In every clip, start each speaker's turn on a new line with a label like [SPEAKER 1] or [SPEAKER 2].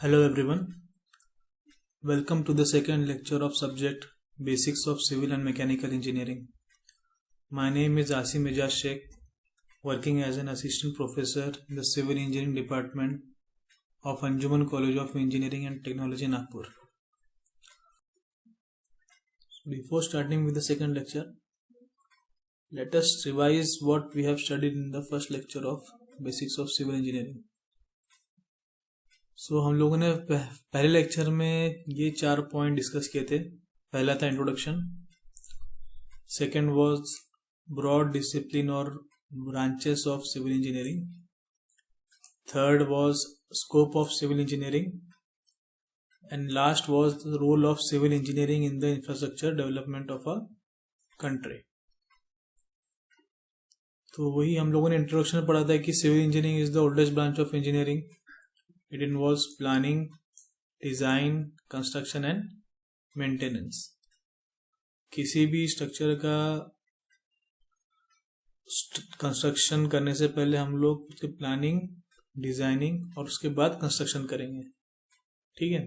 [SPEAKER 1] Hello everyone, welcome to the second lecture of subject Basics of Civil and Mechanical Engineering. My name is Asim Ejaz Sheikh, working as an assistant professor in the Civil Engineering Department of Anjuman College of Engineering and Technology, Nagpur. Before starting with the second lecture, let us revise what we have studied in the first lecture of Basics of Civil Engineering. हम लोगों ने पहले lecture में ये 4 point discuss किए थे. पहला था introduction, second was broad discipline और branches of civil engineering, third was scope of civil engineering and last was the role of civil engineering in the infrastructure development of a country. तो वही हम लोगों ने इंट्रोडक्शन में पढ़ा था कि civil engineering is the oldest branch of engineering. It involves planning, design, construction and maintenance. किसी भी स्ट्रक्चर का कंस्ट्रक्शन करने से पहले हम लोग उसके प्लानिंग, डिजाइनिंग और उसके बाद कंस्ट्रक्शन करेंगे. ठीक है.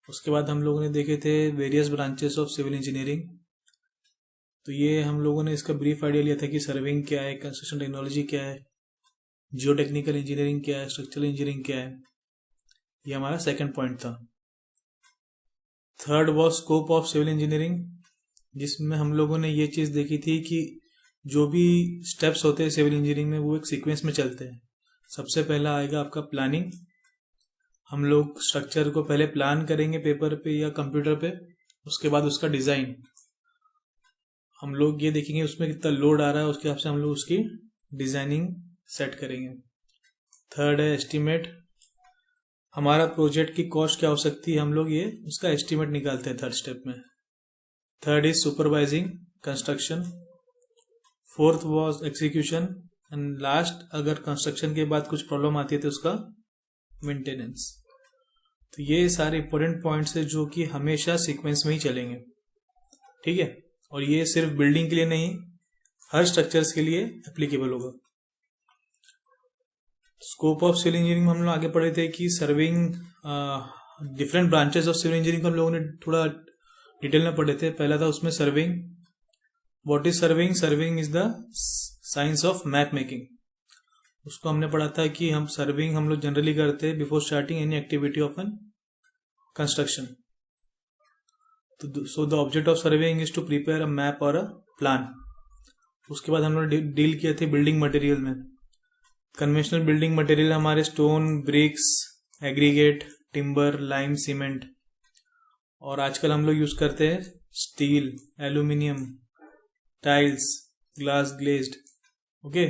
[SPEAKER 1] उसके बाद हम लोगों ने देखे थे various branches of civil engineering. तो ये हम लोगों ने इसका ब्रीफ आइडिया लिया था कि सर्विंग क्या है, कंस्ट्रक्शन टेक्नोलॉजी क्या है, जियोटेक्निकल इंजीनियरिंग क्या है, स्ट्रक्चरल इंजीनियरिंग क्या है. ये हमारा सेकंड पॉइंट था. Third was scope of civil engineering, जिसमें हम लोगों ने ये चीज देखी थी कि जो भी स्टेप्स होते हैं सिविल इंजीनियरिंग में वो एक सीक्वेंस में चलते हैं. सबसे पहला आएगा आपका प्लानिंग. हम लोग स्ट्रक्चर को पहले प्लान करेंगे पेपर पे या कंप्यूटर पे. उसके बाद उसका डिजाइन, हम लोग ये देखेंगे उसमें कितना लोड आ रहा है, उसके हिसाब से हम लोग उसकी डिजाइनिंग सेट करेंगे. थर्ड है एस्टीमेट. हमारा प्रोजेक्ट की कॉस्ट क्या हो सकती है, हम लोग ये उसका एस्टीमेट निकालते हैं थर्ड स्टेप में. Third is supervising construction. Fourth was execution and last अगर कंस्ट्रक्शन के बाद कुछ प्रॉब्लम आती है तो उसका मेंटेनेंस. तो ये सारे इंपॉर्टेंट पॉइंट्स है जो कि हमेशा सीक्वेंस में ही चलेंगे. ठीक है. और ये सिर्फ बिल्डिंग के लिए नहीं, हर स्ट्रक्चर्स के लिए एप्लीकेबल होगा. स्कोप ऑफ सिविल इंजीनियरिंग में हम लोग आगे पढ़े थे कि surveying different branches of civil engineering को हम लोगों ने थोड़ा डिटेल में पढ़े थे. पहला था उसमें serving. What is serving? Serving is the science of map making. उसको हमने पढ़ा था कि हम सर्विंग हम लोग जनरली करते हैं before starting any activity of an construction. So the object of surveying is to prepare a map और अ प्लान. उसके बाद हम लोग डील किए थे बिल्डिंग मटेरियल में. कन्वेंशनल बिल्डिंग मटेरियल हमारे stone, bricks, aggregate, timber, lime, cement. और आजकल हम लोग यूज करते हैं steel, aluminium, tiles, glass glazed. Okay.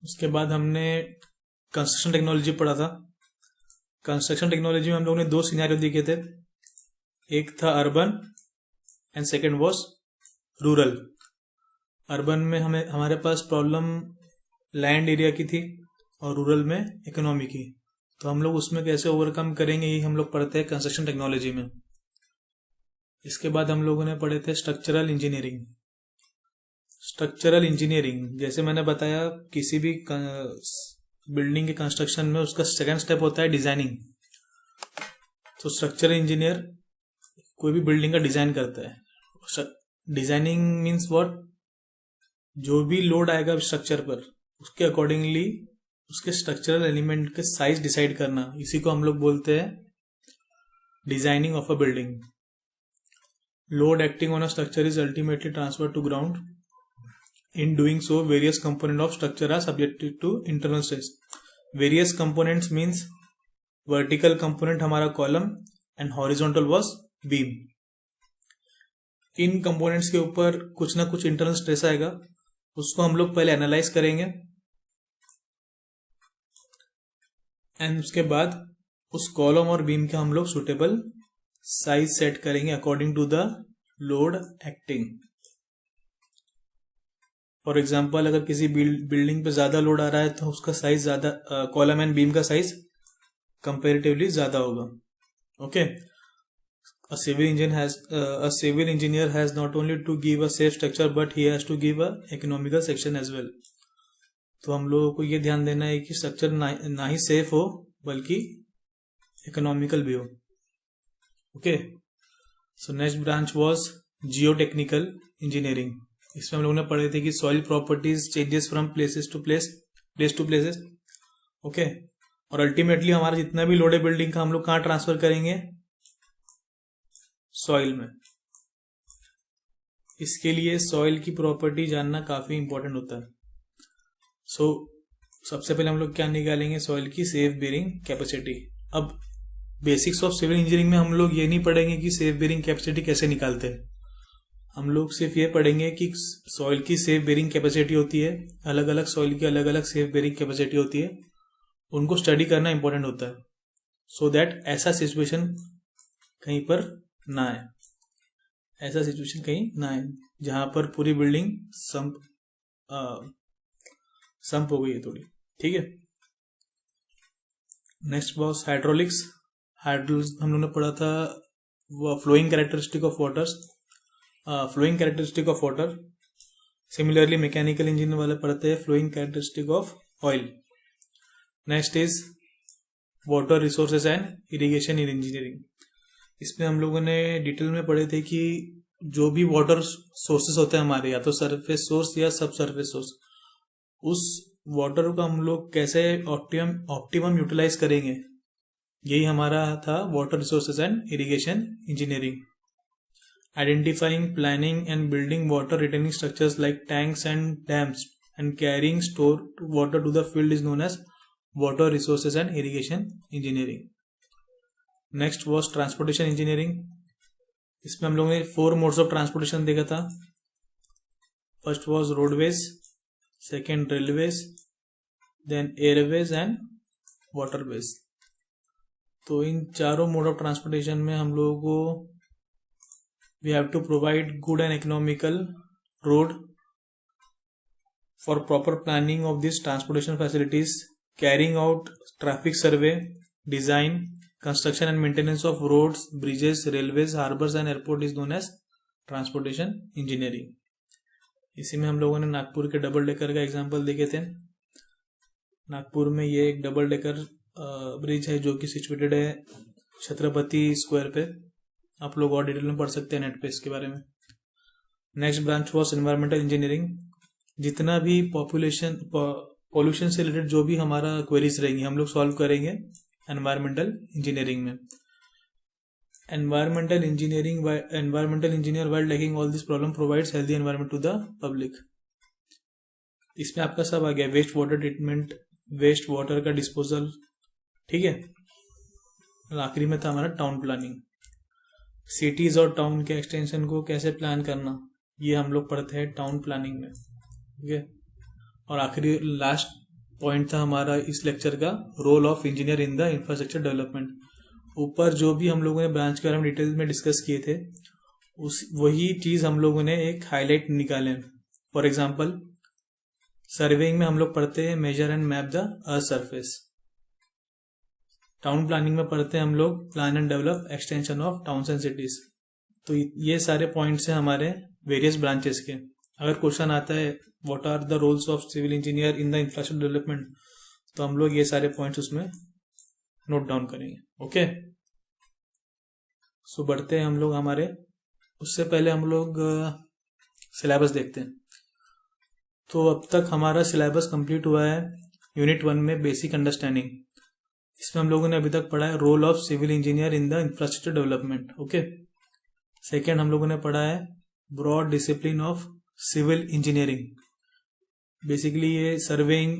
[SPEAKER 1] उसके बाद हमने कंस्ट्रक्शन टेक्नोलॉजी पढ़ा था. कंस्ट्रक्शन टेक्नोलॉजी में हम लोगों ने 2 सिनेरियो देखे थे. एक था urban and second was rural. Urban में हमारे पास प्रॉब्लम लैंड एरिया की थी और रूरल में इकोनॉमी की. तो हम लोग उसमें कैसे ओवरकम करेंगे ये हम लोग पढ़ते हैं कंस्ट्रक्शन टेक्नोलॉजी में. इसके बाद हम लोगों ने पढ़े थे स्ट्रक्चरल इंजीनियरिंग. स्ट्रक्चरल इंजीनियरिंग जैसे मैंने बताया किसी भी बिल्डिंग के कंस्ट्रक्शन में उसका सेकंड स्टेप होता है डिजाइनिंग. तो स्ट्रक्चरल इंजीनियर कोई भी बिल्डिंग का डिजाइन करता है. Designing means what? जो भी लोड आएगा स्ट्रक्चर पर उसके अकॉर्डिंगली उसके स्ट्रक्चरल एलिमेंट के साइज डिसाइड करना, इसी को हम लोग बोलते हैं designing of a building. Load acting on a structure is ultimately transfer to ground. In doing so various component of structure are subjected to internal stress. Various components means vertical component हमारा column and horizontal was beam. इन components के ऊपर कुछ ना कुछ internal stress आएगा, उसको हम लोग पहले एनालाइज करेंगे एंड उसके बाद उस कॉलम और बीम के हम लोग सुटेबल साइज सेट करेंगे according to the load acting. For example अगर किसी बिल्डिंग पे ज्यादा लोड आ रहा है तो उसका साइज ज्यादा, कॉलम एंड बीम का साइज कंपेरेटिवली ज्यादा होगा. Okay. A civil engineer has not only to give a safe structure but he has to give a economical section as well. तो हम लोगों को ये ध्यान देना है कि स्ट्रक्चर ना ही सेफ हो बल्कि इकोनॉमिकल भी हो। Okay, so next branch was geotechnical engineering. इसमें हम लोगों ने पढ़े थे कि soil properties changes from place to places. Okay, और अल्टीमेटली हमारा जितना भी लोड है बिल्डिंग का हम लोग कहाँ ट्रांसफर करेंगे, सॉइल में। इसके लिए सॉइल की प्रॉपर्टी जानना काफी इंपॉर्टेंट होता है। सो सबसे पहले हम लोग क्या निकालेंगे, सॉइल की सेफ बेरिंग कैपेसिटी। अब बेसिक्स ऑफ सिविल इंजीनियरिंग में हम लोग ये नहीं पढ़ेंगे कि सेफ बेरिंग कैपेसिटी कैसे निकालते हैं, हम लोग सिर्फ ये पढ़ेंगे कि सॉइल की सेफ बेरिंग कैपेसिटी होती है, अलग अलग सॉइल की अलग अलग सेफ बेरिंग कैपेसिटी होती है, उनको स्टडी करना इंपॉर्टेंट होता है, सो दैट ऐसा सिचुएशन कहीं पर ना आए, ऐसा सिचुएशन कहीं ना आए जहां पर पूरी बिल्डिंग संप हो गई है थोड़ी। ठीक है, नेक्स्ट वॉज हाइड्रोलिक्स। हाइड्रोलिक्स हम लोगों ने पढ़ा था flowing characteristic of water. Similarly mechanical engineer वाले पढ़ते हैं flowing characteristic of oil. Next is water resources and irrigation in engineering. इसमें हम लोगों ने डिटेल में पढ़े थे कि जो भी वाटर सोर्सेस होते हैं हमारे, या तो सरफेस सोर्स या सब सरफेस सोर्स, उस वाटर को हम लोग कैसे ऑप्टिमम यूटिलाइज करेंगे, यही हमारा था water resources and irrigation engineering. Identifying, planning and building water retaining structures like tanks and dams and carrying store water to the field is known as water resources and irrigation engineering. Next was transportation engineering. इसमें हम लोगों ने 4 modes of transportation देखा था। First was roadways, second railways, then airways and waterways. तो इन चारों mode of transportation में हम लोगों को we have to provide good and economical road for proper planning of this transportation facilities, carrying out traffic survey, design, construction and maintenance of roads, bridges, railways, harbours and airport is known as transportation engineering. इसी में हम लोगों ने नागपुर के double decker का example देखे थे। नागपुर में ये एक डबल डेकर ब्रिज है जो कि सिचुएटेड है छत्रपति स्क्वायर पे। आप लोग और डिटेल में पढ़ सकते हैं नेट पे इसके बारे में। Next branch was environmental engineering. जितना भी पॉल्यूशन से रिलेटेड जो भी हमारा क्वेरीज रहेंगी हम लोग सॉल्व करेंगे एनवायरमेंटल इंजीनियरिंग में। Environmental engineer while taking all this problem provides healthy environment to the public. इसमें आपका सब आ गया, waste water treatment, waste water का डिस्पोजल। ठीक है, आखिरी में था हमारा टाउन प्लानिंग। सिटीज और टाउन के एक्सटेंशन को कैसे प्लान करना, ये हम लोग पढ़ते हैं टाउन प्लानिंग में। ठीक है, और आखिरी लास्ट पॉइंट था हमारा इस लेक्चर का, role of engineer in the infrastructure development. ऊपर जो भी हम लोगों ने ब्रांच के बारे में डिटेल में डिस्कस किए थे वही चीज हम लोगों ने एक हाईलाइट निकाले। फॉर एग्जाम्पल सर्वेइंग में हम लोग पढ़ते हैं measure and map the earth surface. Town planning में पढ़ते हैं हम लोग plan and develop extension of towns and cities. तो ये सारे पॉइंट्स हैं हमारे वेरियस ब्रांचेस के। अगर क्वेश्चन आता है what are the roles of civil engineer in the infrastructure development, तो हम लोग ये सारे पॉइंट्स उसमें नोट डाउन करेंगे। ओके, सो बढ़ते हैं हम लोग हमारे, उससे पहले हम लोग सिलेबस देखते हैं। तो अब तक हमारा सिलेबस कंप्लीट हुआ है यूनिट 1 में बेसिक अंडरस्टैंडिंग। इसमें हम लोगों ने अभी तक पढ़ा है role of civil engineer in the infrastructure development. Okay, second हम लोगों ने पढ़ा है broad discipline of civil engineering. Basically ये सर्वेइंग,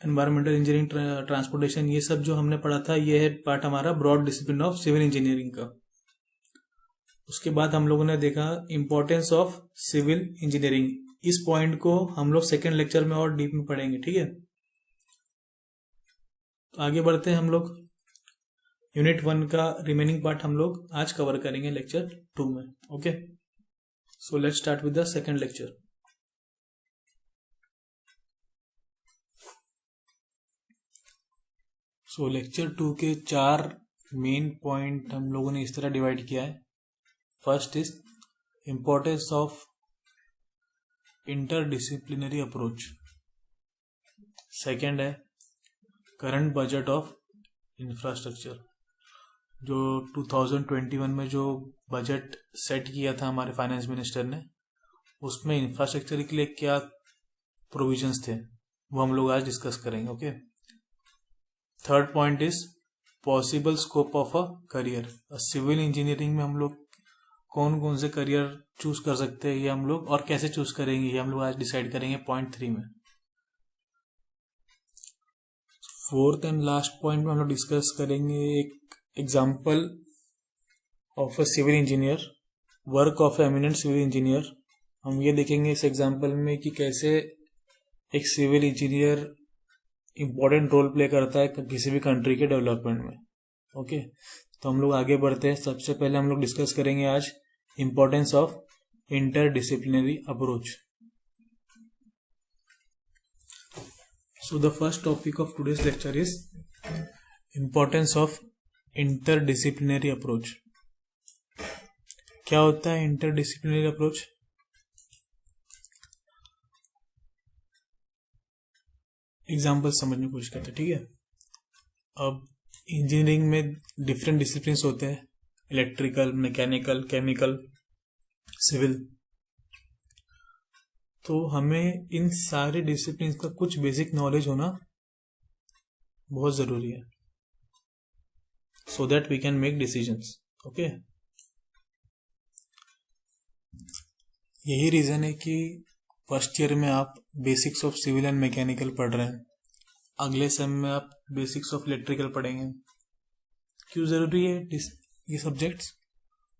[SPEAKER 1] एनवायरमेंटल इंजीनियरिंग, ट्रांसपोर्टेशन, ये सब जो हमने पढ़ा था ये है पार्ट हमारा broad discipline of civil engineering का। उसके बाद हम लोगों ने देखा इंपॉर्टेंस ऑफ सिविल इंजीनियरिंग। इस पॉइंट को हम लोग सेकेंड लेक्चर में और डीप में पढ़ेंगे। ठीक है, तो आगे बढ़ते हैं हम लोग। यूनिट 1 का रिमेनिंग पार्ट हम लोग आज कवर करेंगे लेक्चर 2 में। Okay, so let's start with the second lecture. So lecture 2 के 4 मेन पॉइंट हम लोगों ने इस तरह डिवाइड किया है। First is importance of interdisciplinary approach. Second है करंट बजट ऑफ इंफ्रास्ट्रक्चर। जो 2021 में जो बजट सेट किया था हमारे फाइनेंस मिनिस्टर ने, उसमें इंफ्रास्ट्रक्चर के लिए क्या प्रोविजंस थे वो हम लोग आज डिस्कस करेंगे। Okay. Third point is possible scope of a career. Civil engineering में हम लोग कौन कौन से करियर चूज कर सकते हैं, ये हम लोग और कैसे चूज करेंगे ये हम लोग आज डिसाइड करेंगे पॉइंट 3 में। फोर्थ एंड लास्ट पॉइंट में हम लोग डिस्कस करेंगे एक example of a civil engineer, work of eminent civil engineer. हम ये देखेंगे इस एग्जाम्पल में कि कैसे एक civil engineer important role play करता है किसी भी कंट्री के डेवलपमेंट में। ओके, तो हम लोग आगे बढ़ते हैं। सबसे पहले हम लोग डिस्कस करेंगे आज importance of interdisciplinary approach. So the first topic of today's lecture is importance of interdisciplinary approach. क्या होता है interdisciplinary approach? एग्जाम्पल समझने की कोशिश करते हैं, ठीक है। अब इंजीनियरिंग में डिफरेंट डिसिप्लिन होते हैं, इलेक्ट्रिकल, मैकेनिकल, केमिकल, सिविल। तो हमें इन सारे डिसिप्लिन का कुछ बेसिक नॉलेज होना बहुत जरूरी है, so that we can make decisions. Okay, यही रीजन है कि फर्स्ट ईयर में आप basics of civil and mechanical पढ़ रहे हैं, अगले सेम में आप बेसिक्स ऑफ इलेक्ट्रिकल पढ़ेंगे। क्यों जरूरी है ये subjects?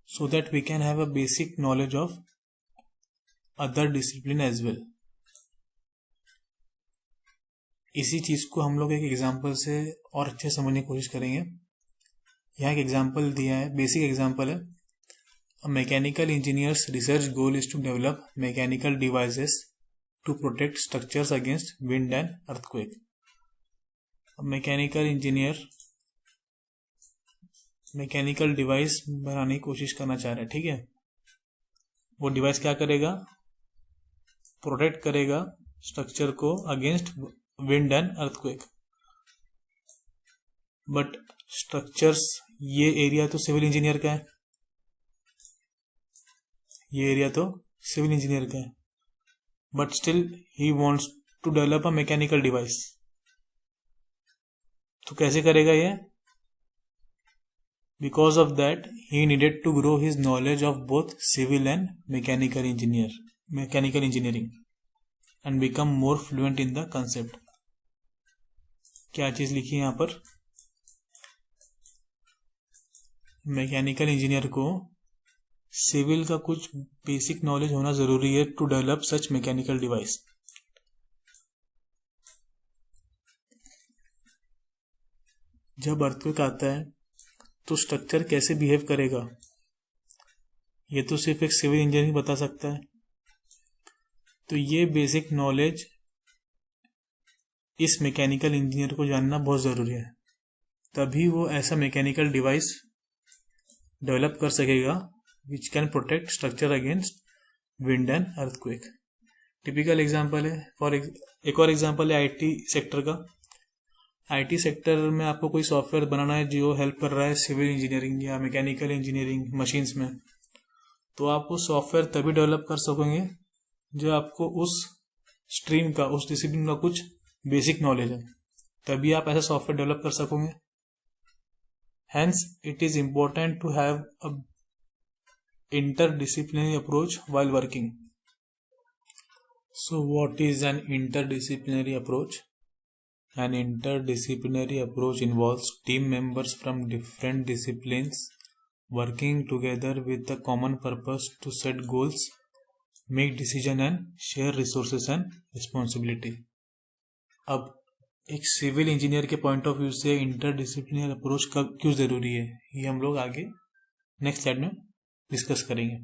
[SPEAKER 1] So that we can have a basic knowledge of other discipline as well. इसी चीज को हम लोग एक एग्जाम्पल से और अच्छे समझने की कोशिश करेंगे। यहाँ एक एग्जाम्पल दिया है, बेसिक एग्जाम्पल है। A mechanical engineer's research goal is to develop mechanical devices to protect structures against wind and earthquake. Mechanical engineer mechanical device बनाने की कोशिश करना चाह रहा है, ठीक है। वो डिवाइस क्या करेगा? प्रोटेक्ट करेगा स्ट्रक्चर को against wind and earthquake. But structures, ये एरिया तो सिविल इंजीनियर का है, ये एरिया तो सिविल इंजीनियर का है, but still he wants to develop a mechanical device. तो कैसे करेगा ये? Because of that he needed to grow his knowledge of both civil and mechanical engineering and become more fluent in the concept. क्या चीज लिखी है यहां पर? मैकेनिकल इंजीनियर को सिविल का कुछ बेसिक नॉलेज होना जरूरी है to develop such mechanical device. जब अर्थक्वेक आता है तो स्ट्रक्चर कैसे बिहेव करेगा, ये तो सिर्फ एक सिविल इंजीनियर ही बता सकता है। तो ये बेसिक नॉलेज इस मैकेनिकल इंजीनियर को जानना बहुत जरूरी है, तभी वो ऐसा मैकेनिकल डिवाइस डेवलप कर सकेगा which can protect structure against wind and earthquake. Typical example है, एक और एग्जाम्पल है आईटी सेक्टर का। आईटी सेक्टर में आपको कोई सॉफ्टवेयर बनाना है जो हेल्प कर रहा है सिविल इंजीनियरिंग या मैकेनिकल इंजीनियरिंग मशीन्स में, तो आप वो सॉफ्टवेयर तभी डेवलप कर सकोगे जो आपको उस स्ट्रीम का, उस डिसिप्लिन का कुछ बेसिक नॉलेज है, तभी आप ऐसा सॉफ्टवेयर डेवलप कर सकोगे। Hence, it is important to have a interdisciplinary approach while working. So what is an interdisciplinary approach? An interdisciplinary approach involves team members from different disciplines working together with the common purpose to set goals, make decisions and share resources and responsibility. अब एक civil engineer के point of view से interdisciplinary approach कब क्यों जरूरी है, ये हम लोग आगे नेक्स्ट स्लाइड में डिस्कस करेंगे।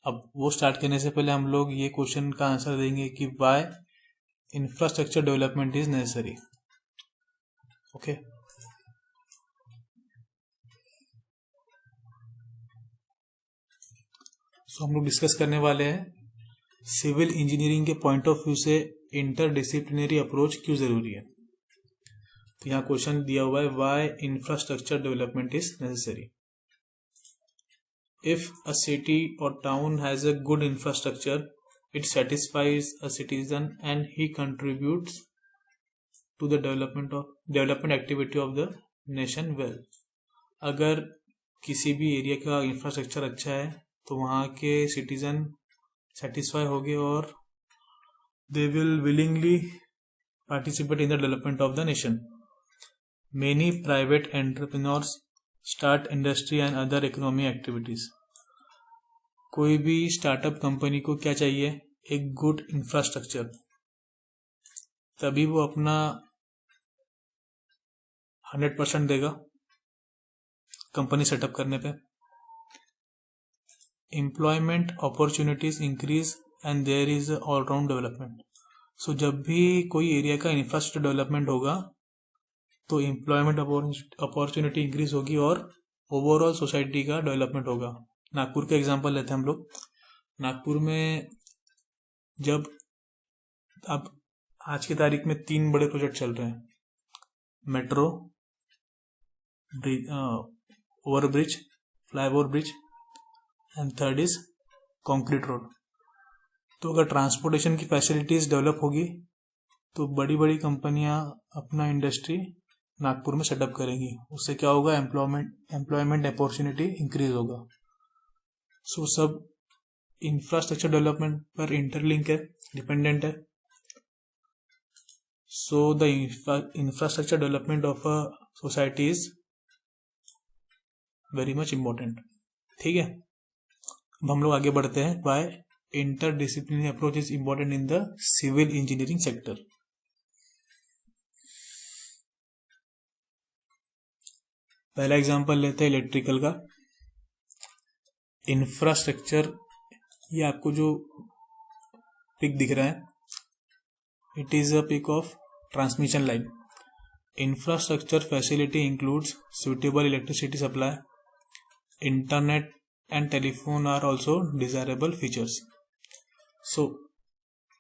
[SPEAKER 1] अब वो स्टार्ट करने से पहले हम लोग ये क्वेश्चन का आंसर देंगे कि why infrastructure development is necessary. Okay, so हम लोग डिस्कस करने वाले हैं सिविल इंजीनियरिंग के पॉइंट ऑफ व्यू से इंटरडिसिप्लिनरी अप्रोच क्यों ज़रूरी है। तो यहाँ क्वेश्चन दिया हुआ है, why infrastructure development is necessary. If a city और town has a good infrastructure, it satisfies a citizen and he contributes to the development activity of the nation well। अगर किसी भी एरिया का इंफ्रास्ट्रक्चर अच्छा है तो वहाँ के सिटीजन सेटिस्फाई होंगे और they will willingly participate in the development of the nation. Many private entrepreneurs start industry and other economy activities. कोई भी स्टार्टअप कंपनी को क्या चाहिए, एक गुड इंफ्रास्ट्रक्चर, तभी वो अपना 100% देगा कंपनी सेटअप करने पे। Employment opportunities increase and there is all round development. So जब भी कोई एरिया का इंफ्रास्ट्रक्चर डेवलपमेंट होगा तो एम्प्लॉयमेंट अपॉर्चुनिटी इंक्रीज होगी और ओवरऑल सोसाइटी का डेवलपमेंट होगा। नागपुर का एग्जांपल लेते हैं हम लोग। नागपुर में जब अब आज की तारीख में 3 बड़े प्रोजेक्ट चल रहे हैं, metro, over bridge, flyover bridge and third is concrete road. तो अगर ट्रांसपोर्टेशन की फैसिलिटीज डेवलप होगी तो बड़ी बड़ी कंपनियां अपना इंडस्ट्री नागपुर में सेटअप करेंगी। उससे क्या होगा, एम्प्लॉयमेंट अपॉर्चुनिटी इंक्रीज होगा। सो सब इंफ्रास्ट्रक्चर डेवलपमेंट पर इंटरलिंक है, डिपेंडेंट है। So the infrastructure development of a society is very much important. ठीक है, अब हम लोग आगे बढ़ते हैं। By interdisciplinary approach is important in the civil engineering sector. पहला एग्जांपल लेते हैं इलेक्ट्रिकल का। इंफ्रास्ट्रक्चर, ये आपको जो पिक दिख रहा है, it is a pic of transmission line. Infrastructure facility includes suitable electricity supply, internet and telephone are also desirable features. So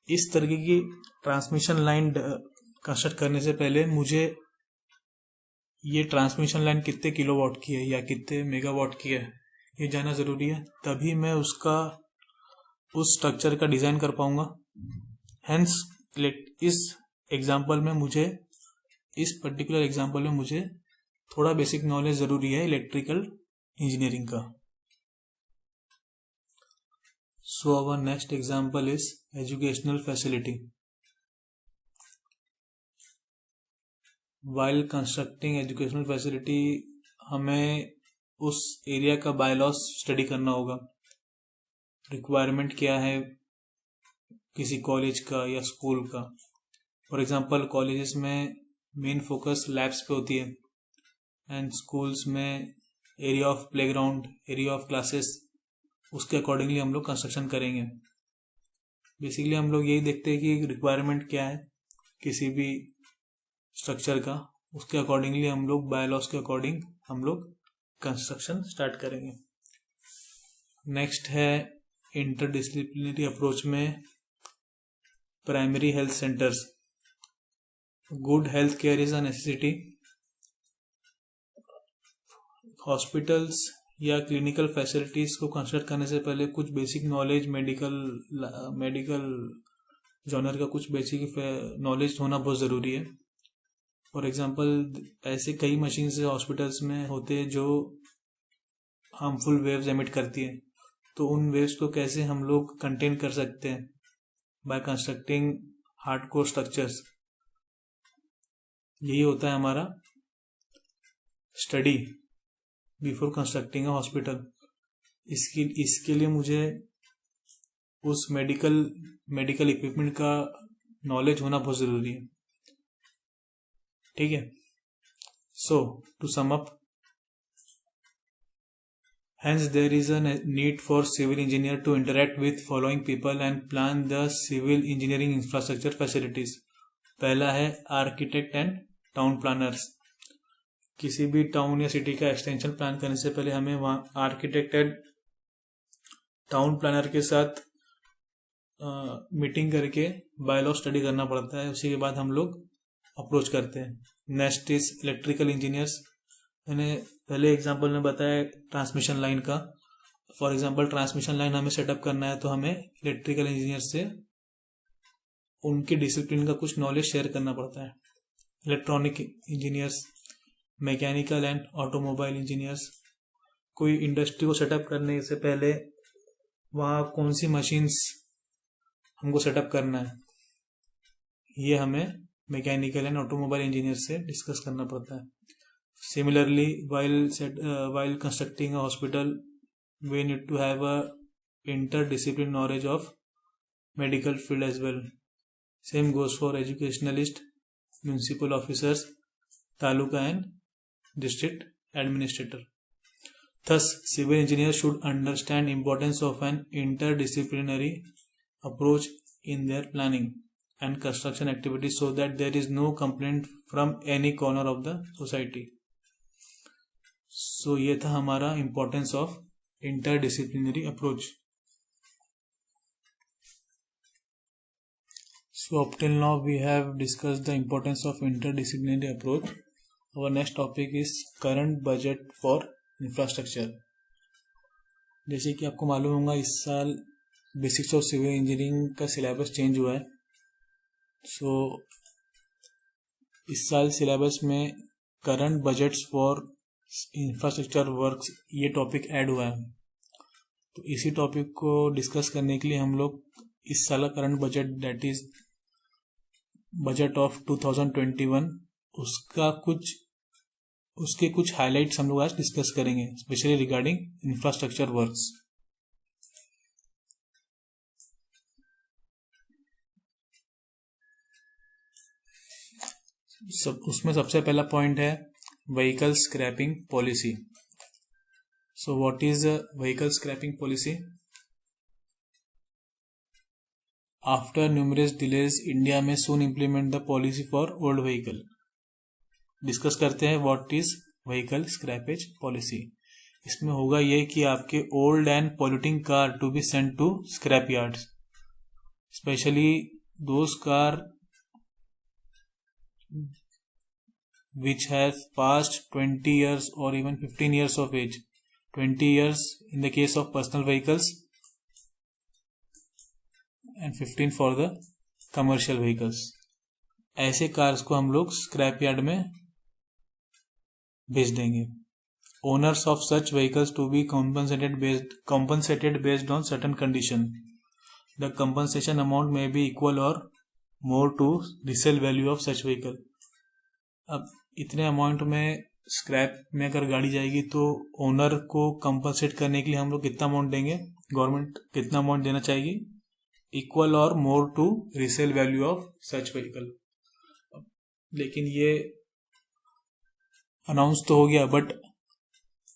[SPEAKER 1] इस तरीके की ट्रांसमिशन लाइन कंस्ट्रक्ट करने से पहले मुझे ये ट्रांसमिशन लाइन कितने किलोवाट की है या कितने मेगावाट की है ये जानना ज़रूरी है, तभी मैं उस स्ट्रक्चर का डिज़ाइन कर पाऊंगा। हेंस इस पर्टिकुलर एग्जांपल में मुझे थोड़ा बेसिक नॉलेज ज़रूरी है इलेक्ट्रिकल इंजीनियरिंग का। So our next example is educational facility. While constructing educational facility, हमें उस एरिया का बायलॉज स्टडी करना होगा। रिक्वायरमेंट क्या है किसी कॉलेज का या स्कूल का। फॉर एग्जांपल कॉलेजेस में मेन फोकस लैब्स पे होती है एंड स्कूल्स में area of playground, area of classes, उसके अकॉर्डिंगली हम लोग कंस्ट्रक्शन करेंगे। बेसिकली हम लोग यही देखते हैं कि रिक्वायरमेंट क्या है किसी भी स्ट्रक्चर का, उसके अकॉर्डिंगली हम लोग बायलॉज के अकॉर्डिंग हम लोग कंस्ट्रक्शन स्टार्ट करेंगे। नेक्स्ट है इंटरडिसिप्लिनरी अप्रोच में primary health centres. Good health care is a necessity. Hospitals या क्लिनिकल फैसिलिटीज को कंस्ट्रक्ट करने से पहले कुछ बेसिक नॉलेज, मेडिकल जॉनर का कुछ बेसिक नॉलेज होना बहुत ज़रूरी है। फॉर एग्जांपल ऐसे कई मशीन्स हॉस्पिटल्स में होते हैं जो हार्मफुल वेव्स एमिट करती है, तो उन वेव्स को कैसे हम लोग कंटेन कर सकते हैं बाय कंस्ट्रक्टिंग हार्डकोर स्ट्रक्चर्स। यही होता है हमारा स्टडी बिफोर कंस्ट्रक्टिंग अ हॉस्पिटल। इसके लिए मुझे उस मेडिकल इक्विपमेंट का नॉलेज होना बहुत ज़रूरी है। ठीक है, so to sum up, hence there is a need for civil engineer to interact with following people and plan the civil engineering infrastructure facilities। पहला है आर्किटेक्ट एंड टाउन प्लानर्स। किसी भी टाउन या सिटी का एक्सटेंशन प्लान करने से पहले हमें वहाँ आर्किटेक्ट एंड टाउन प्लानर के साथ मीटिंग करके बाय लॉ स्टडी करना पड़ता है, उसी के बाद हम लोग अप्रोच करते हैं. Next is electrical engineers. मैंने पहले एग्जांपल में बताया ट्रांसमिशन लाइन का. फॉर एग्जांपल ट्रांसमिशन लाइन हमें सेटअप करना है तो हमें इलेक्ट्रिकल इंजीनियर से उनकी डिसिप्लिन का कुछ नॉलेज शेयर करना पड़ता है. Electronic engineers, mechanical and automobile engineers, कोई इंडस्ट्री को सेटअप करने से पहले वहाँ कौन सी मशीन्स हमको सेटअप करना है, ये हमें मैकेनिकल एंड ऑटोमोबाइल इंजीनियर से डिस्कस करना पड़ता है. Similarly while constructing a hospital we need to have a interdisciplinary knowledge of medical field as well. Same goes for educationalist, municipal officers, taluka and district administrator. Thus civil engineers should understand importance of an interdisciplinary approach in their planning and construction activities so that there is no complaint from any corner of the society. So ये था हमारा importance of interdisciplinary approach. So up till now we have discussed the importance of interdisciplinary approach. Our next topic is current budget for infrastructure. जैसे कि आपको मालूम होगा इस साल बेसिक्स ऑफ सिविल इंजीनियरिंग का सिलेबस चेंज हुआ है. सो इस साल सिलेबस में current budgets for infrastructure works ये टॉपिक ऐड हुआ है. तो इसी टॉपिक को डिस्कस करने के लिए हम लोग इस साल का current budget that is budget of 2021 उसके कुछ हाइलाइट्स हम लोग आज डिस्कस करेंगे, स्पेशली रिगार्डिंग इंफ्रास्ट्रक्चर वर्क्स. उसमें सबसे पहला पॉइंट है vehicle scrapping policy. So what is vehicle scrapping policy? After numerous delays India में soon implement the policy for old vehicle. Discuss करते हैं what is vehicle scrappage policy. इसमें होगा ये कि आपके old and polluting car to be sent to scrap yards, specially those car which have passed 20 years or even 15 years of age. 20 years in the case of personal vehicles and 15 for the commercial vehicles. ऐसे cars को हम लोग scrap yard में भेज देंगे. Owners of such vehicles to be compensated based on certain condition. The compensation amount may be equal or more to resale value of such vehicle. अब इतने amount में स्क्रैप में अगर गाड़ी जाएगी तो ओनर को कंपनसेट करने के लिए हम लोग कितना अमाउंट देंगे, गवर्नमेंट कितना अमाउंट देना चाहिए, इक्वल और more to resale value of such vehicle. लेकिन ये अनाउंस तो हो गया, but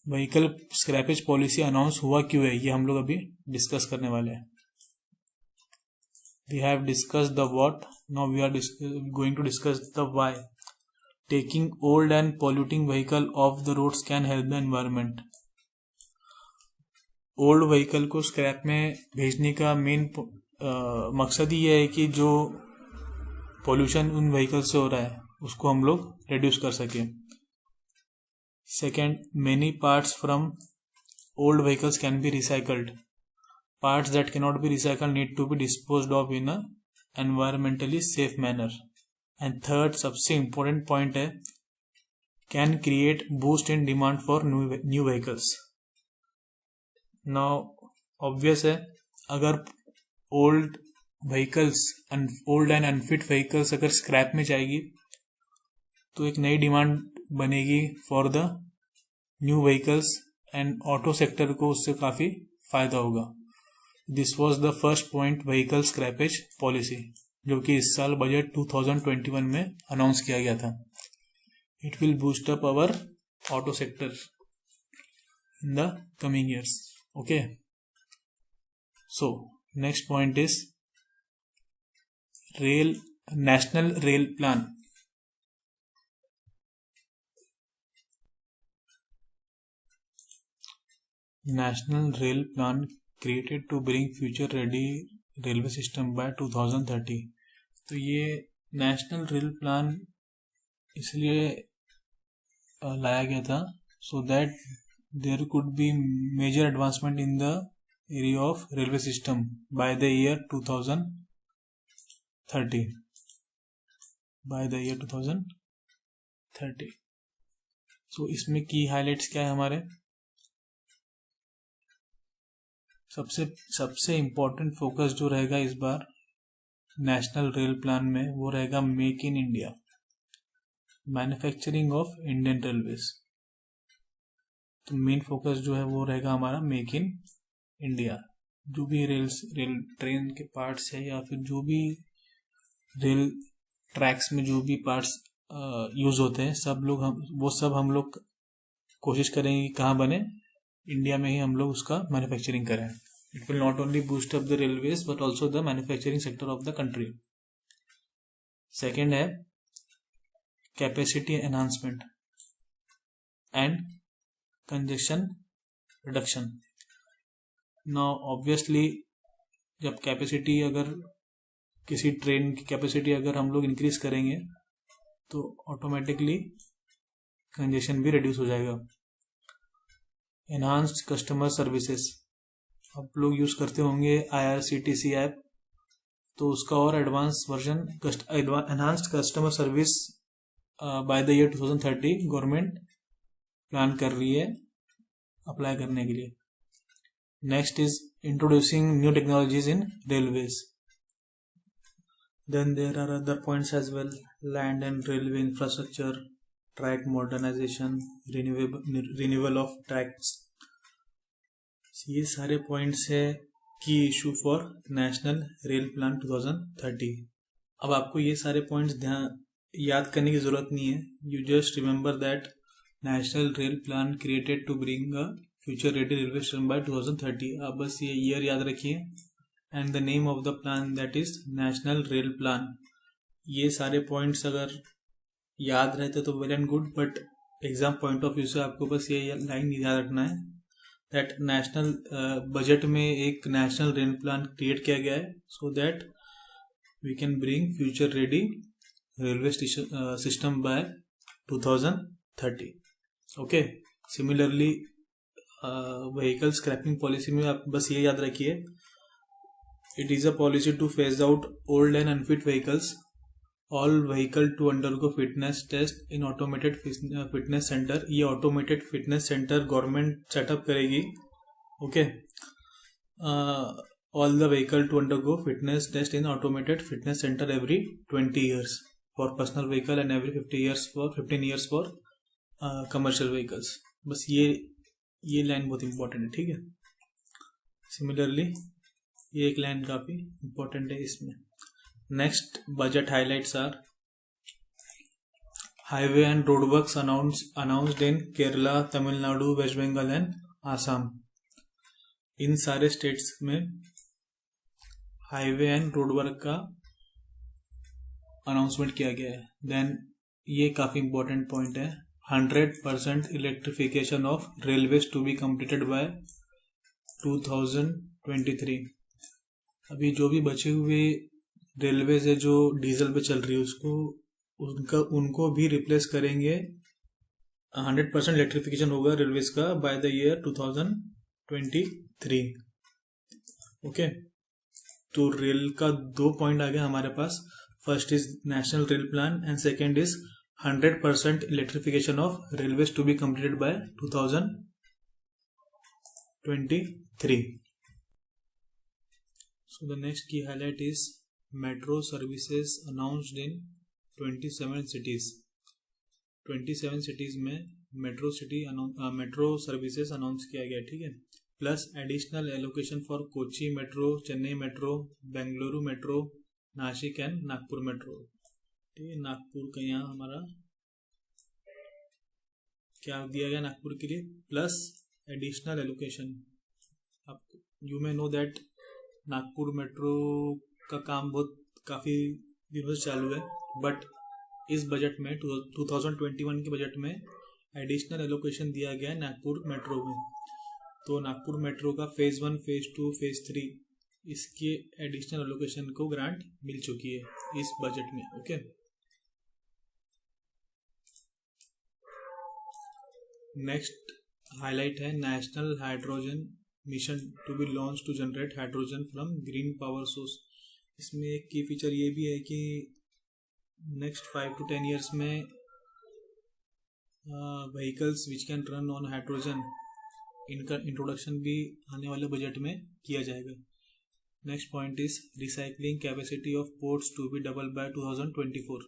[SPEAKER 1] vehicle scrappage policy announce हुआ क्यों है ये हम लोग अभी डिस्कस करने वाले हैं. We have discussed the what, now we are going to discuss the why. Taking old and polluting vehicle off the roads can help the environment. Old vehicle को स्क्रैप में भेजने का मेन मकसद ही है कि जो पोल्यूशन उन व्हीकल से हो रहा है उसको हम लोग रिड्यूस कर सकें. Second, many parts from old vehicles can be recycled. Parts that can not be recycled need to be disposed of in a environmentally safe manner. And third सबसे इम्पोर्टेंट पॉइंट है, can create boost in demand for new vehicles. Now obvious है, अगर old and unfit vehicles अगर scrap में जाएगी तो एक नई डिमांड बनेगी for the new vehicles and auto sector को उससे काफ़ी फायदा होगा. This was the first point, vehicle scrappage policy, जो कि इस साल बजट 2021 में अनाउंस किया गया था. It will boost up our auto sector in the coming years. Okay, so next point is national rail plan. National Rail Plan created to bring future ready railway system by 2030। तो ये national rail plan इसलिए लाया गया था so that there could be major advancement in the area of railway system by the year 2030। By the year 2030। So इसमें की highlights क्या है हमारे? सबसे इम्पोर्टेंट फोकस जो रहेगा इस बार नेशनल रेल प्लान में वो रहेगा make in India, manufacturing of Indian railways. तो मेन फोकस जो है वो रहेगा हमारा मेक इन इंडिया। जो भी रेल ट्रेन के पार्ट्स है या फिर जो भी रेल ट्रैक्स में जो भी पार्ट्स यूज होते हैं सब हम लोग कोशिश करेंगे कि कहाँ बने, इंडिया में ही हम लोग उसका मैन्युफैक्चरिंग करें। It will not only boost up the railways but also the manufacturing sector of the country. Second है capacity enhancement and congestion reduction. Now obviously जब कैपेसिटी अगर किसी ट्रेन की कैपेसिटी अगर हम लोग इंक्रीज करेंगे तो ऑटोमेटिकली कंजेशन भी रिड्यूस हो जाएगा। एनहांस्ड कस्टमर सर्विसेज, आप लोग यूज करते होंगे IRCTC ऐप, तो उसका और advance version enhanced customer service by the year 2030 government plan कर रही है अप्लाई करने के लिए। Next is introducing new technologies in railways. Then there are other points as well: land and railway infrastructure, track modernization, renewal of tracks. ये सारे points है की issue for national rail plan 2030। अब आपको ये सारे पॉइंट्स याद करने की जरूरत नहीं है। You just remember that national rail plan created to bring a future ready railway system by 2030। आप बस ये ईयर याद रखिए and the name of the plan that is national rail plan. ये सारे पॉइंट्स अगर याद रहते तो well and good, but exam point of view से आपको बस ये लाइन याद रखना है दैट नेशनल बजट में एक नेशनल रेल प्लान क्रिएट किया गया है so that we can bring future ready railway system by 2030। Okay, similarly vehicle scrapping policy में आप बस ये याद रखिए, it is a policy to phase out old and unfit vehicles. All vehicle to undergo fitness test in automated fitness center. ये automated fitness center government setup करेगी। Okay. All the vehicle to undergo fitness test in automated fitness center every 20 years for personal vehicle and every 15 years for commercial vehicles. बस ये line बहुत important है, ठीक है। Similarly ये एक line काफी इंपॉर्टेंट है इसमें। Next budget highlights are highway and road works announced in Kerala, Tamil Nadu, West Bengal and Assam. इन सारे स्टेट्स में हाईवे एंड रोड वर्क का अनाउंसमेंट किया गया है। देन ये काफी इंपॉर्टेंट पॉइंट है, 100% electrification of railways to be completed by 2023। अभी जो भी बचे हुए रेलवेज है जो डीजल पे चल रही है उनको भी रिप्लेस करेंगे। 100% इलेक्ट्रिफिकेशन होगा रेलवेज का बाय द ईयर 2023। ओके, तो रेल का 2 पॉइंट आ गया हमारे पास। First is national rail plan and second is 100% electrification of railways to be completed by 2023। So the next key highlight is metro services announced in 27 cities. 27 cities में metro services announce किया गया, ठीक है। Plus additional allocation for Kochi metro, Chennai metro, Bengaluru metro, Nashik and Nagpur metro. ठीक है, नागपुर का यहाँ हमारा क्या दिया गया नागपुर के लिए, प्लस एडिशनल एलोकेशन। आपको you may know that Nagpur metro का काम काफ़ी दिनों से चालू है, बट इस बजट में 2021 के बजट में एडिशनल एलोकेशन दिया गया है नागपुर मेट्रो में। तो नागपुर मेट्रो का फेज़ 1, फेज़ 2, फेज़ 3 इसके एडिशनल एलोकेशन को ग्रांट मिल चुकी है इस बजट में। ओके, नेक्स्ट हाईलाइट है national hydrogen mission to be launch to generate hydrogen from green power source. इसमें एक की फीचर ये भी है कि नेक्स्ट 5 to 10 ईयर्स में vehicles which can run on hydrogen, इनका इंट्रोडक्शन भी आने वाले बजट में किया जाएगा। Next point is recycling capacity of ports to be double by 2024।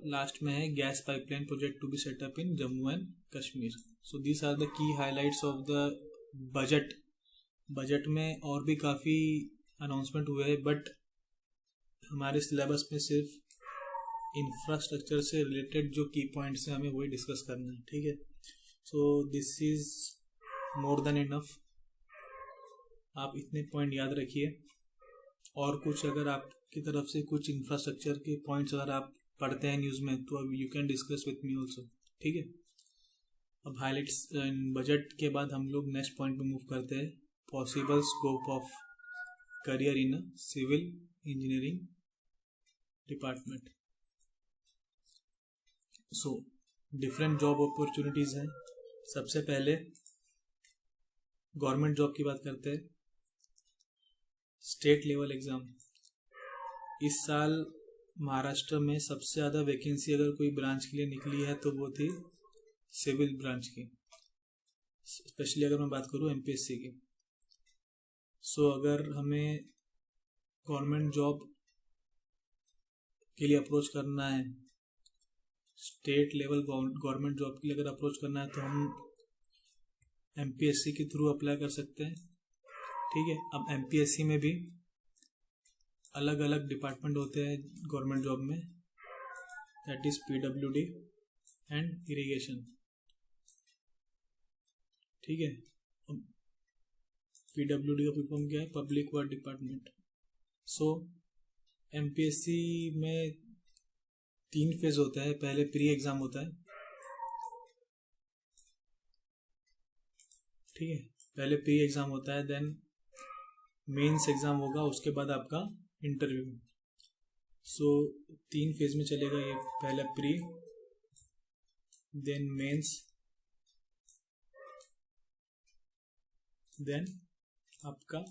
[SPEAKER 1] Last में है gas pipeline project to be set up in Jammu and Kashmir. So these are the key highlights of the budget. Budget में और भी काफ़ी announcement हुए हैं, but हमारे syllabus में सिर्फ इंफ्रास्ट्रक्चर से रिलेटेड जो की पॉइंट्स हैं हमें वही डिस्कस करना है। ठीक है, so this is more than enough. आप इतने पॉइंट याद रखिए, और कुछ अगर आपकी तरफ से कुछ इंफ्रास्ट्रक्चर के पॉइंट्स अगर आप पढ़ते हैं न्यूज़ में तो you can discuss with me also. ठीक है, अब हाईलाइट्स बजट के बाद हम लोग नेक्स्ट पॉइंट पे मूव करते हैं, possible scope of career in civil engineering department. So different job opportunities हैं। सबसे पहले गवर्नमेंट जॉब की बात करते हैं। स्टेट लेवल एग्ज़ाम, इस साल महाराष्ट्र में सबसे ज़्यादा वैकेंसी अगर कोई ब्रांच के लिए निकली है तो वो थी सिविल ब्रांच की, स्पेशली अगर मैं बात करूँ एमपीएससी की। सो अगर हमें गवर्नमेंट जॉब के लिए अप्रोच करना है, स्टेट लेवल गवर्नमेंट जॉब के लिए अगर अप्रोच करना है तो हम एमपीएससी के थ्रू अप्लाई कर सकते हैं। ठीक है, अब एमपीएससी में भी अलग अलग डिपार्टमेंट होते हैं गवर्नमेंट जॉब में, that is PWD and irrigation. ठीक है, पीडब्ल्यूडी का फुल फॉर्म क्या है? Public work department. So MPSC में 3 फेज होता है। पहले प्री एग्जाम होता है, ठीक है, पहले प्री एग्जाम होता है, देन मेंस एग्जाम होगा, उसके बाद आपका इंटरव्यू। सो 3 फेज में चलेगा ये, पहला प्री, देन मेंस, देन आपका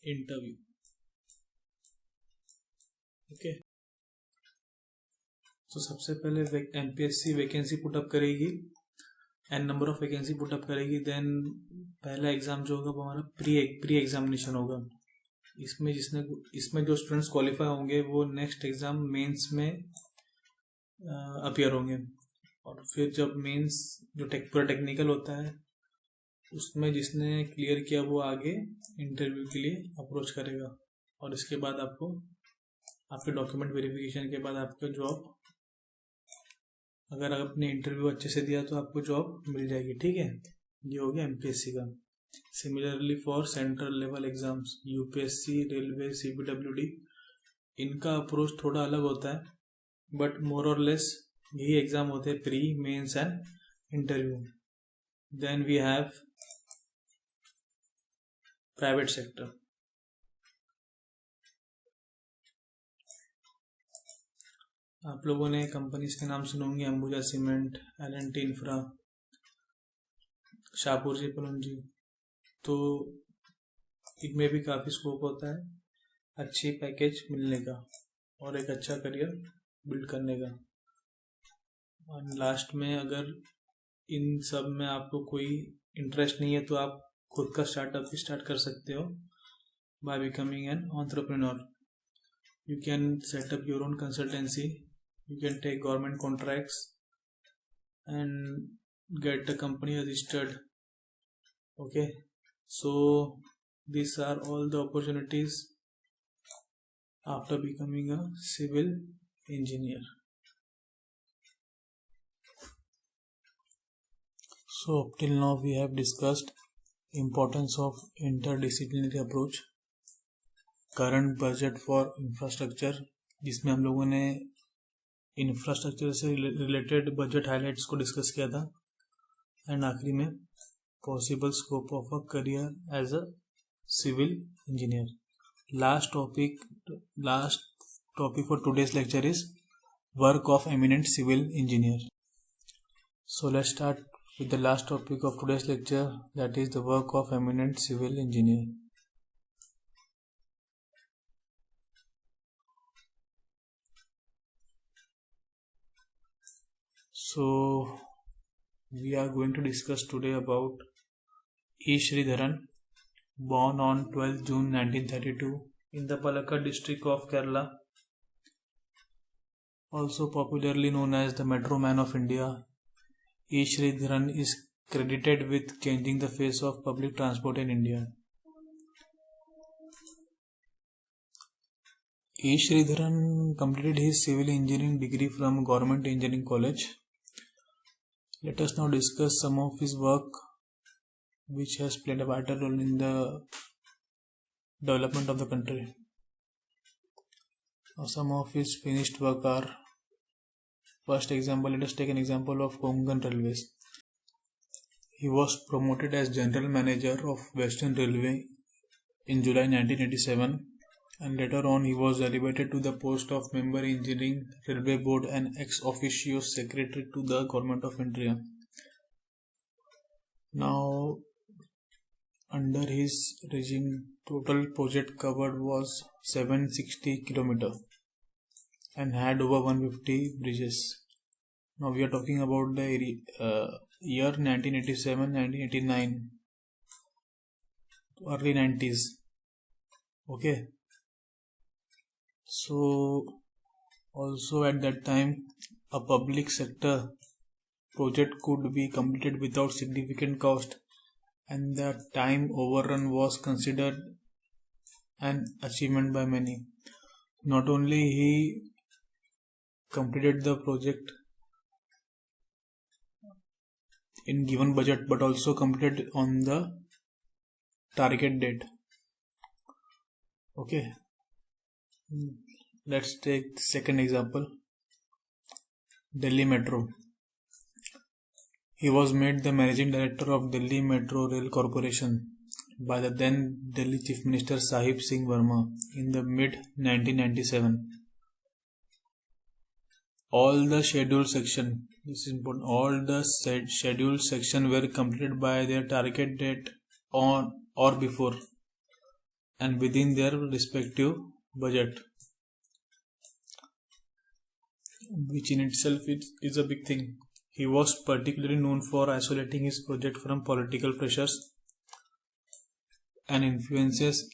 [SPEAKER 1] इंटरव्यू। ओके, तो सबसे पहले एमपीएससी वैकेंसी पुटअप करेगी, an number of vacancy put up करेगी, देन पहला एग्जाम जो होगा वो हमारा प्री एग्जामिनेशन होगा। इसमें जो स्टूडेंट्स क्वालिफाई होंगे वो नेक्स्ट एग्जाम मेंस में अपीयर होंगे, और फिर जब मेंस जो पूरा टेक्निकल होता है उसमें जिसने क्लियर किया वो आगे इंटरव्यू के लिए अप्रोच करेगा, और इसके बाद आपको आपके डॉक्यूमेंट वेरिफिकेशन के बाद आपका जॉब, अगर आपने इंटरव्यू अच्छे से दिया तो आपको जॉब मिल जाएगी। ठीक है, ये हो गया एमपीएससी का। Similarly for central level exams, UPSC, railway, CPWD, इनका अप्रोच थोड़ा अलग होता है, बट मोर और लेस यही एग्जाम होते हैं, pre, mains and interview. Then we have private sector. आप लोगों ने कंपनीज के नाम सुने होंगे, Ambuja cement, L and T infra, Shapoorji, Pallonji. तो इनमें भी काफ़ी स्कोप होता है अच्छी पैकेज मिलने का और एक अच्छा करियर बिल्ड करने का। और लास्ट में अगर इन सब में आपको कोई इंटरेस्ट नहीं है तो आप खुद का स्टार्टअप भी स्टार्ट कर सकते हो by becoming an entrepreneur. You can set up your own consultancy, you can take government contracts and get the company registered. Okay, so these are all the opportunities after becoming a civil engineer. So up till now we have discussed importance of interdisciplinary approach, current budget for infrastructure, जिसमें हम लोगों ने infrastructure से related budget highlights को discuss किया था, and आखिरी में possible scope of a career as a civil engineer. Last topic for today's lecture is work of eminent civil engineer. So let's start with the last topic of today's lecture, that is the work of eminent civil engineer. So we are going to discuss today about E. Sridharan, born on 12 June 1932 in the Palakkad district of Kerala, also popularly known as the Metro Man of India. E. Sridharan is credited with changing the face of public transport in India. E. Sridharan completed his civil engineering degree from Government Engineering College. Let us now discuss some of his work which has played a vital role in the development of the country. Now, some of his finished work are, first example, let us take an example of Konkan Railways. He was promoted as General Manager of Western Railway in July 1987, and later on he was elevated to the post of Member Engineering Railway Board and ex officio Secretary to the Government of India. Now, under his regime, total project covered was 760 km and had over 150 bridges. Now we are talking about the year 1987, 1989, early 90s. Okay. So also at that time, a public sector project could be completed without significant cost, and the time overrun was considered an achievement by many. Not only he completed the project in given budget, but also completed on the target date. Okay, let's take the second example, Delhi Metro. He was made the managing director of Delhi Metro Rail Corporation by the then Delhi Chief Minister Sahib Singh Verma in the mid 1997. All the scheduled section, this is important, all the scheduled section were completed by their target date on or before and within their respective budget, which in itself is a big thing. He was particularly known for isolating his project from political pressures and influences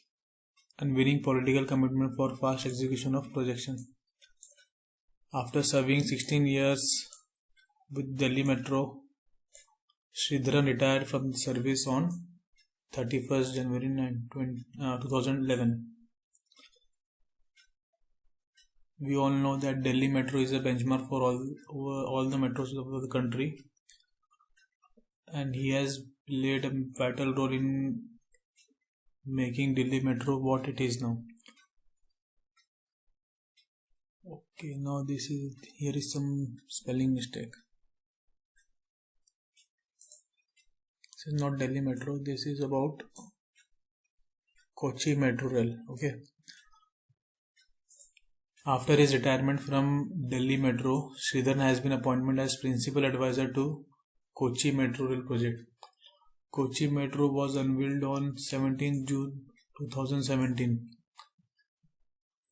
[SPEAKER 1] and winning political commitment for fast execution of projection. After serving 16 years with Delhi Metro, Sridharan retired from the service on 31st January 2011. We all know that Delhi Metro is a benchmark for all the metros of the country, and he has played a vital role in making Delhi Metro what it is now. Okay, now here is some spelling mistake. This is not Delhi Metro, this is about Kochi Metro Rail. Okay. After his retirement from Delhi Metro, Sridharan has been appointed as principal advisor to Kochi Metro Rail project. Kochi Metro was unveiled on 17 June 2017.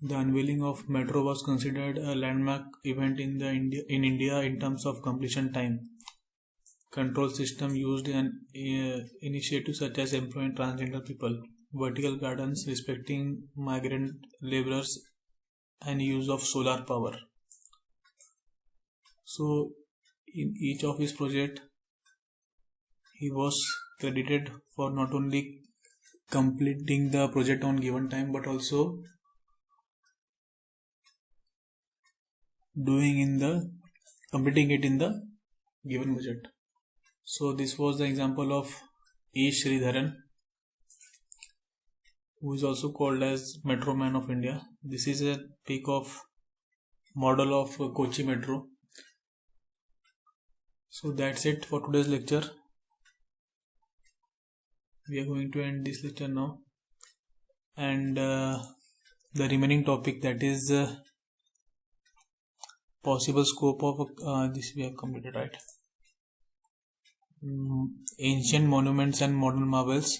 [SPEAKER 1] The unveiling of Metro was considered a landmark event in India in terms of completion time, control system used, and initiatives such as employing transgender people, vertical gardens respecting migrant laborers, and use of solar power. So in each of his project, he was credited for not only completing the project on given time, but also completing it in the given budget. So this was the example of E. Sridharan, who is also called as Metro Man of India. This is a peak of model of Kochi Metro. So that's it for today's lecture. we are going to end this lecture now, and the remaining topic, that is possible scope of this we have completed, right? Ancient monuments and modern marvels,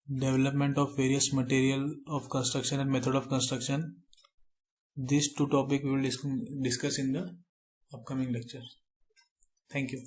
[SPEAKER 1] development of various material of construction and method of construction. These two topics we will discuss in the upcoming lecture. Thank you.